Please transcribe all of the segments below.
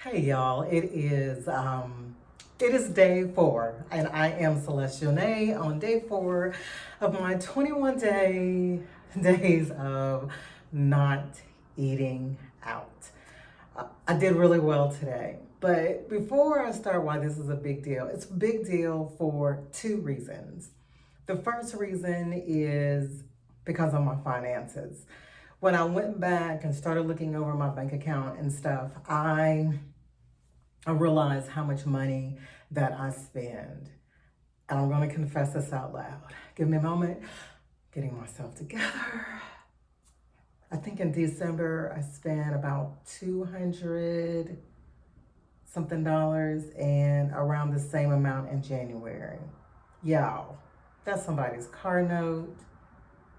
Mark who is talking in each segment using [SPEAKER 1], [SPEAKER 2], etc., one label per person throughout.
[SPEAKER 1] Hey y'all, it is day 4 and I am Celestial Nay on day 4 of my days of not eating out. I did really well today. But before I start why this is a big deal, it's a big deal for 2 reasons. The first reason is because of my finances. When I went back and started looking over my bank account and stuff, I realize how much money that I spend. And I'm going to confess this out loud. Give me a moment, getting myself together. I think in December I spent about 200 something dollars and around the same amount in January. Y'all, that's somebody's car note,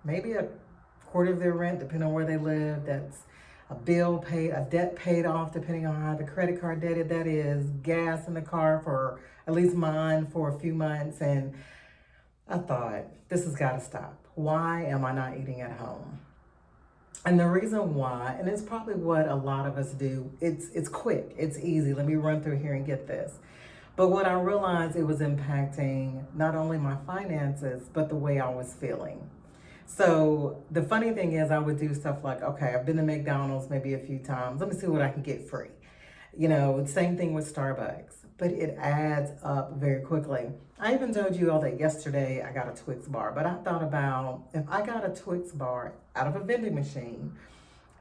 [SPEAKER 1] maybe a quarter of their rent, depending on where they live. That's a bill paid, a debt paid off, depending on how the credit card debt that is, gas in the car for at least mine for a few months. And I thought, this has got to stop. Why am I not eating at home? And the reason why, and it's probably what a lot of us do, it's quick, it's easy. Let me run through here and get this. But what I realized, it was impacting not only my finances, but the way I was feeling. So the funny thing is, I would do stuff like, okay, I've been to McDonald's maybe a few times. Let me see what I can get free. Same thing with Starbucks, but it adds up very quickly. I even told you all that yesterday I got a Twix bar, but I thought about if I got a Twix bar out of a vending machine,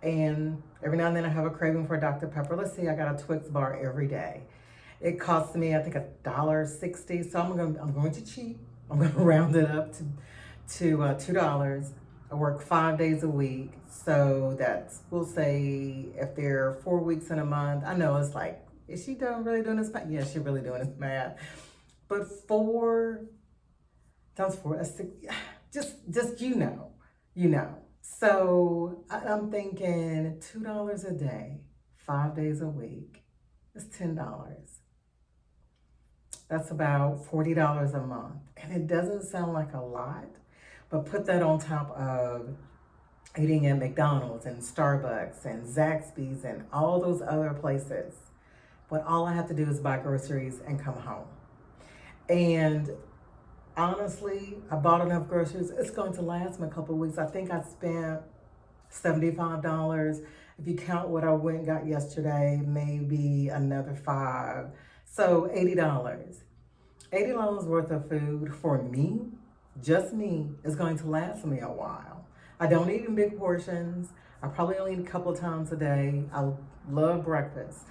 [SPEAKER 1] and every now and then I have a craving for a Dr. Pepper. Let's see, I got a Twix bar every day. It costs me, I think, $1.60. So I'm going to cheat. I'm going to round it up to $2. I work 5 days a week, so that's, we'll say, if there are 4 weeks in a month. I know it's like, is she really doing this math? Yeah, she's really doing this math. But 4 times 4, that's six, just you know. So I'm thinking $2 a day, 5 days a week. It's $10. That's about $40 a month. And it doesn't sound like a lot, but put that on top of eating at McDonald's and Starbucks and Zaxby's and all those other places. But all I have to do is buy groceries and come home. And honestly, I bought enough groceries. It's going to last me a couple of weeks. I think I spent $75. If you count what I went and got yesterday, maybe another $5. So $80. $80 worth of food for me, just me, is going to last me a while. I don't eat in big portions. I probably only eat a couple of times a day. I love breakfast.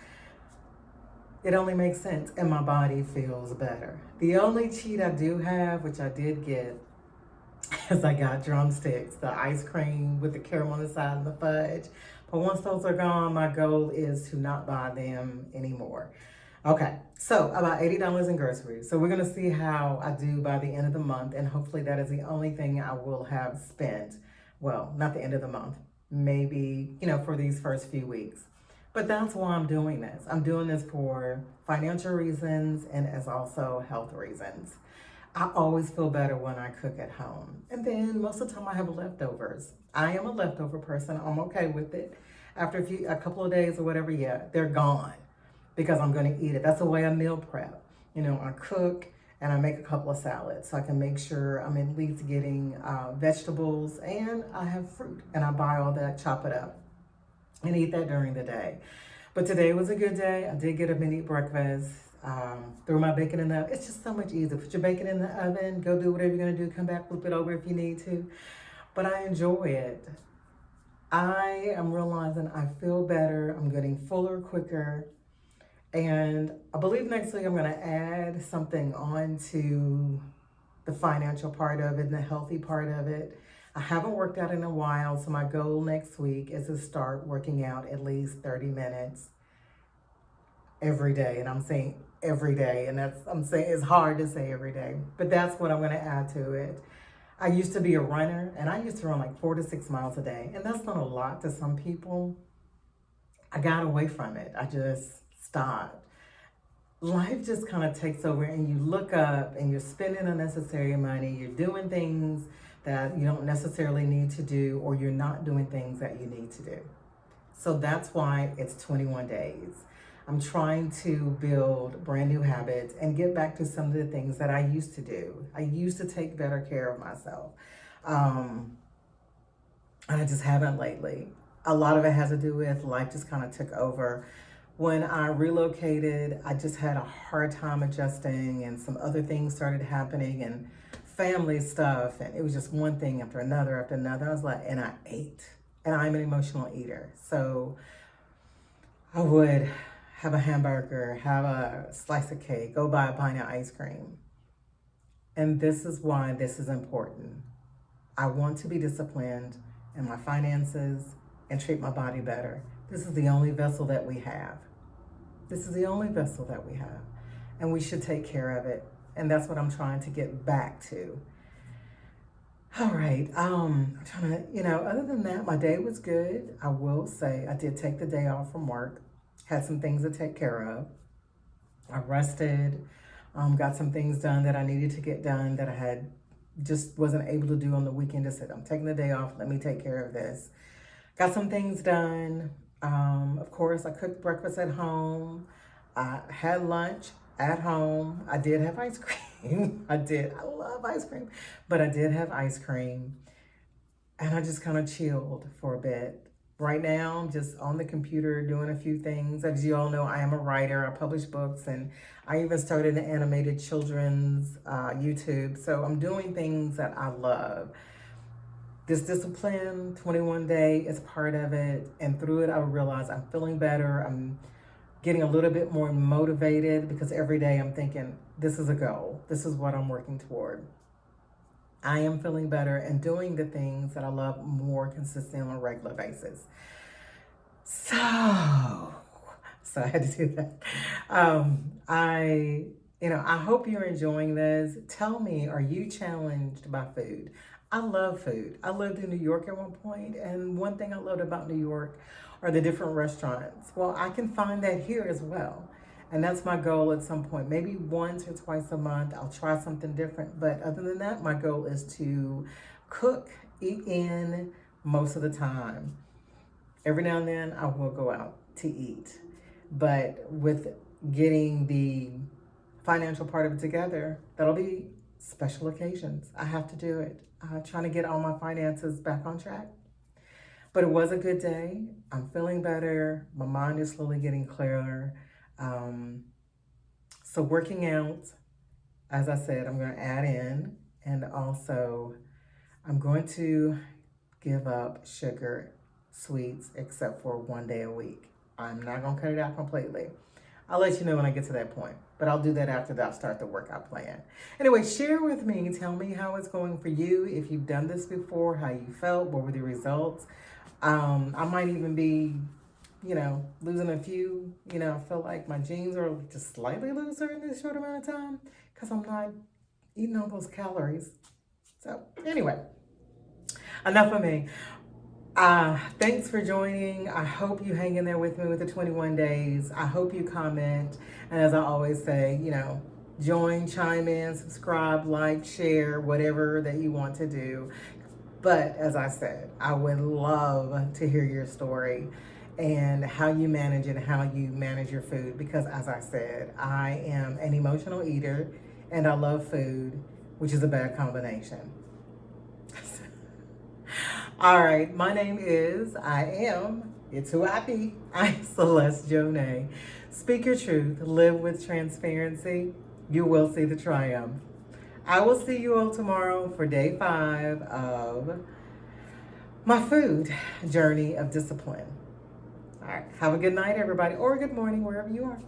[SPEAKER 1] It only makes sense, and my body feels better. The only cheat I do have, which I did get, is I got drumsticks, the ice cream with the caramel on the side and the fudge. But once those are gone, my goal is to not buy them anymore. Okay, so about $80 in groceries. So we're gonna see how I do by the end of the month, and hopefully that is the only thing I will have spent. Well, not the end of the month, maybe, for these first few weeks. But that's why I'm doing this. I'm doing this for financial reasons and as also health reasons. I always feel better when I cook at home. And then most of the time I have leftovers. I am a leftover person. I'm okay with it. After a couple of days or whatever, yeah, they're gone because I'm going to eat it. That's the way I meal prep. I cook and I make a couple of salads so I can make sure I'm at least getting vegetables, and I have fruit, and I buy all that, chop it up, and eat that during the day. But today was a good day. I did get up and eat breakfast. Threw my bacon in the oven. It's just so much easier. Put your bacon in the oven, go do whatever you're gonna do, come back, flip it over if you need to. But I enjoy it. I am realizing I feel better. I'm getting fuller quicker. And I believe next week I'm gonna add something on to the financial part of it and the healthy part of it. I haven't worked out in a while, so my goal next week is to start working out at least 30 minutes every day. And I'm saying every day, and I'm saying it's hard to say every day, but that's what I'm going to add to it. I used to be a runner, and I used to run like 4 to 6 miles a day, and that's not a lot to some people. I got away from it. I just stopped. Life just kind of takes over, and you look up and you're spending unnecessary money. You're doing things that you don't necessarily need to do, or you're not doing things that you need to do. So that's why it's 21 days. I'm trying to build brand new habits and get back to some of the things that I used to do. I used to take better care of myself. Um, and I just haven't lately. A lot of it has to do with life just kind of took over. When I relocated, I just had a hard time adjusting, and some other things started happening, and family stuff, and it was just one thing after another after another. I was like, and I ate, and I'm an emotional eater. So I would have a hamburger, have a slice of cake, go buy a pint of ice cream. And this is why this is important. I want to be disciplined in my finances and treat my body better. This is the only vessel that we have. This is the only vessel that we have. And we should take care of it. And that's what I'm trying to get back to. All right. I'm trying to, other than that, my day was good. I will say I did take the day off from work, had some things to take care of. I rested, got some things done that I needed to get done that I had just wasn't able to do on the weekend. I said, I'm taking the day off. Let me take care of this. Got some things done. Of course, I cooked breakfast at home. I had lunch at home. I did have ice cream. I did. I love ice cream. But I did have ice cream. And I just kind of chilled for a bit. Right now, I'm just on the computer doing a few things. As you all know, I am a writer. I publish books, and I even started an animated children's YouTube. So I'm doing things that I love. This discipline, 21 day, is part of it. And through it, I realize I'm feeling better. I'm getting a little bit more motivated because every day I'm thinking, this is a goal. This is what I'm working toward. I am feeling better and doing the things that I love more consistently on a regular basis. So I had to do that. I hope you're enjoying this. Tell me, are you challenged by food? I love food. I lived in New York at one point, and one thing I loved about New York are the different restaurants. Well, I can find that here as well. And that's my goal at some point. Maybe once or twice a month, I'll try something different. But other than that, my goal is to cook, eat in most of the time. Every now and then, I will go out to eat. But with getting the financial part of it together, that'll be special occasions. I have to do it. Trying to get all my finances back on track. But it was a good day. I'm feeling better. My mind is slowly getting clearer. So working out, as I said, I'm going to add in, and also I'm going to give up sugar, sweets, except for one day a week. I'm not going to cut it out completely. I'll let you know when I get to that point, but I'll do that after I start the workout plan. Anyway, share with me. Tell me how it's going for you. If you've done this before, how you felt, what were the results. I might even be losing a few. I feel like my jeans are just slightly looser in this short amount of time because I'm not eating all those calories. So anyway, enough of me. Thanks for joining. I hope you hang in there with me with the 21 days. I hope you comment. And as I always say, join, chime in, subscribe, like, share, whatever that you want to do. But as I said, I would love to hear your story and how you manage it, how you manage your food. Because as I said, I am an emotional eater and I love food, which is a bad combination. All right, my name is, it's who I be. I'm Celeste Jonay. Speak your truth, live with transparency. You will see the triumph. I will see you all tomorrow for day 5 of my food journey of discipline. All right, have a good night, everybody, or good morning, wherever you are.